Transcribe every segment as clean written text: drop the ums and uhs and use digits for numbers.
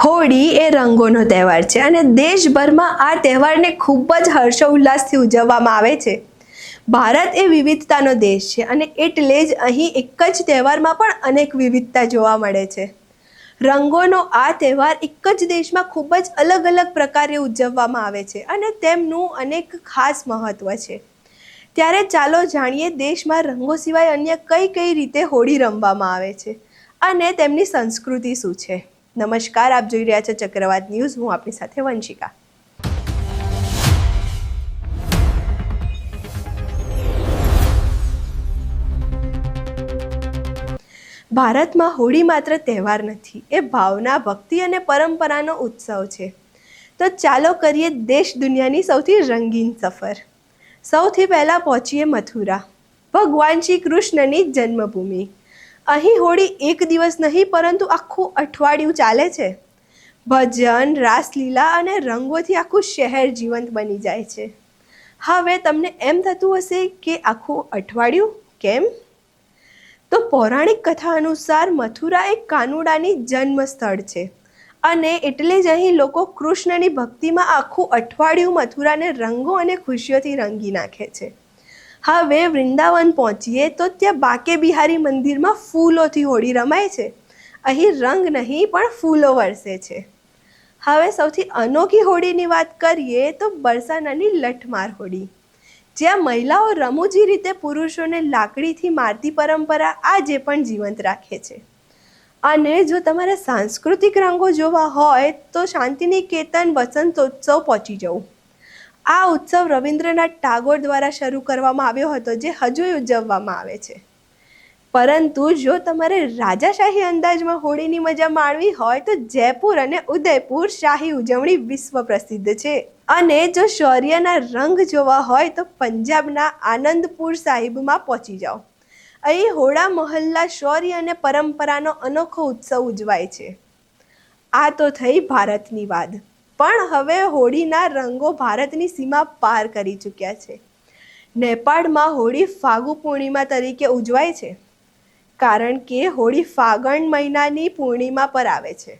હોળી એ રંગોનો તહેવાર છે અને દેશભરમાં આ તહેવારને ખૂબ જ હર્ષોલ્લાસથી ઉજવવામાં આવે છે. ભારત એ વિવિધતાનો દેશ છે અને એટલે જ અહીં એક જ તહેવારમાં પણ અનેક વિવિધતા જોવા મળે છે. રંગોનો આ તહેવાર એક જ દેશમાં ખૂબ જ અલગ અલગ પ્રકારે ઉજવવામાં આવે છે અને તેમનું અનેક ખાસ મહત્ત્વ છે. ત્યારે ચાલો જાણીએ દેશમાં રંગો સિવાય અન્ય કઈ કઈ રીતે હોળી રમવામાં આવે છે અને તેમની સંસ્કૃતિ શું છે. નમસ્કાર, આપ જોઈ રહ્યા છો ચક્રવાત ન્યૂઝ. હું આપની સાથે વંશિકા. ભારતમાં હોળી માત્ર તહેવાર નથી, એ ભાવના, ભક્તિ અને પરંપરાનો ઉત્સવ છે. તો ચાલો કરીએ દેશ દુનિયાની સૌથી રંગીન સફર. સૌથી પહેલાં પહોંચીએ મથુરા, ભગવાન શ્રી કૃષ્ણની જન્મભૂમિ. અહીં હોળી એક દિવસ નહીં પરંતુ આખું અઠવાડિયું ચાલે છે. ભજન, રાસલીલા અને રંગોથી આખું શહેર જીવંત બની જાય છે. હવે તમને એમ થતું હશે કે આખું અઠવાડિયું કેમ? તો પૌરાણિક કથા અનુસાર મથુરા એક કાનુડાની જન્મ સ્થળ છે અને એટલે જ અહીં લોકો કૃષ્ણની ભક્તિમાં આખું અઠવાડિયું મથુરાને રંગો અને ખુશીઓથી રંગી નાખે છે. હવે વૃંદાવન પહોંચીએ તો ત્યાં બાકે બિહારી મંદિરમાં ફૂલોથી હોળી રમાય છે. અહીં રંગ નહીં પણ ફૂલો વરસે છે. હવે સૌથી અનોખી હોળીની વાત કરીએ તો બરસાનાની લઠમાર હોળી, જ્યાં મહિલાઓ રમૂજી રીતે પુરુષોને લાકડીથી મારતી પરંપરા આજે પણ જીવંત રાખે છે. અને જો તમારે સાંસ્કૃતિક રંગો જોવા હોય તો શાંતિનિકેતન વસંતોત્સવ પહોંચી જવું. આ ઉત્સવ રવિન્દ્રનાથ ટાગોર દ્વારા શરૂ કરવામાં આવ્યો હતો, જે હજુય ઉજવવામાં આવે છે. પરંતુ જો તમારે રાજાશાહી અંદાજમાં હોળીની મજા માણવી હોય તો જયપુર અને ઉદયપુર શાહી ઉજવણી વિશ્વ પ્રસિદ્ધ છે. અને જો શૌર્યના રંગ જોવા હોય તો પંજાબના આનંદપુર સાહિબમાં પહોંચી જાઓ. અહીં હોળા મહલ્લા શૌર્ય અને પરંપરાનો અનોખો ઉત્સવ ઉજવાય છે. આ તો થઈ ભારતની વાત, પણ હવે હોળીના રંગો ભારતની સીમા પાર કરી ચૂક્યા છે. નેપાળમાં હોળી ફાગુ પૂર્ણિમા તરીકે ઉજવાય છે, કારણ કે હોળી ફાગણ મહિનાની પૂર્ણિમા પર આવે છે.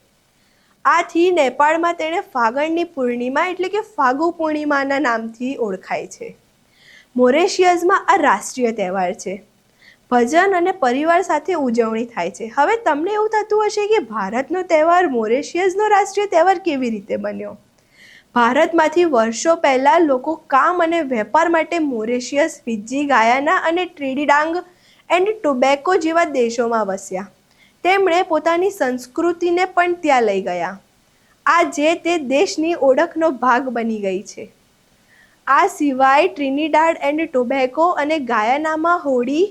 આથી નેપાળમાં તેણે ફાગણની પૂર્ણિમા એટલે કે ફાગુ પૂર્ણિમાના નામથી ઓળખાય છે. મોરેશિયસમાં આ રાષ્ટ્રીય તહેવાર છે. ભજન અને પરિવાર સાથે ઉજવણી થાય છે. હવે તમને એવું થતું હશે કે ભારતનો તહેવાર મોરેશિયસનો રાષ્ટ્રીય તહેવાર કેવી રીતે બન્યો? ભારતમાંથી વર્ષો પહેલાં લોકો કામ અને વેપાર માટે મોરેશિયસ, ફિજી, ગાયાના અને ટ્રિનિડાદ એન્ડ ટોબેગો જેવા દેશોમાં વસ્યા. તેમણે પોતાની સંસ્કૃતિને પણ ત્યાં લઈ ગયા. આજે તે દેશની ઓળખનો ભાગ બની ગઈ છે. આ સિવાય ટ્રિનિડાડ એન્ડ ટોબેગો અને ગાયાનામાં હોળી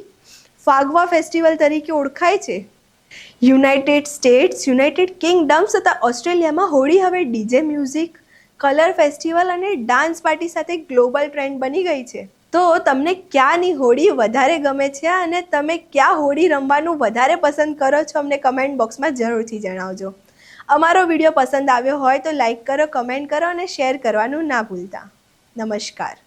ફાગવા ફેસ્ટિવલ તરીકે ઓળખાય છે. યુનાઇટેડ સ્ટેટ્સ, યુનાઇટેડ કિંગડમ્સ તથા ઓસ્ટ્રેલિયામાં હોળી હવે ડીજે મ્યુઝિક, કલર ફેસ્ટિવલ અને ડાન્સ પાર્ટી સાથે ગ્લોબલ ટ્રેન્ડ બની ગઈ છે. તો તમને ક્યાંની હોળી વધારે ગમે છે અને તમે ક્યાં હોળી રમવાનું વધારે પસંદ કરો છો? અમને કમેન્ટ બોક્સમાં જરૂરથી જણાવજો. અમારો વિડીયો પસંદ આવ્યો હોય તો લાઈક કરો, કમેન્ટ કરો અને શેર કરવાનું ના ભૂલતા. નમસ્કાર.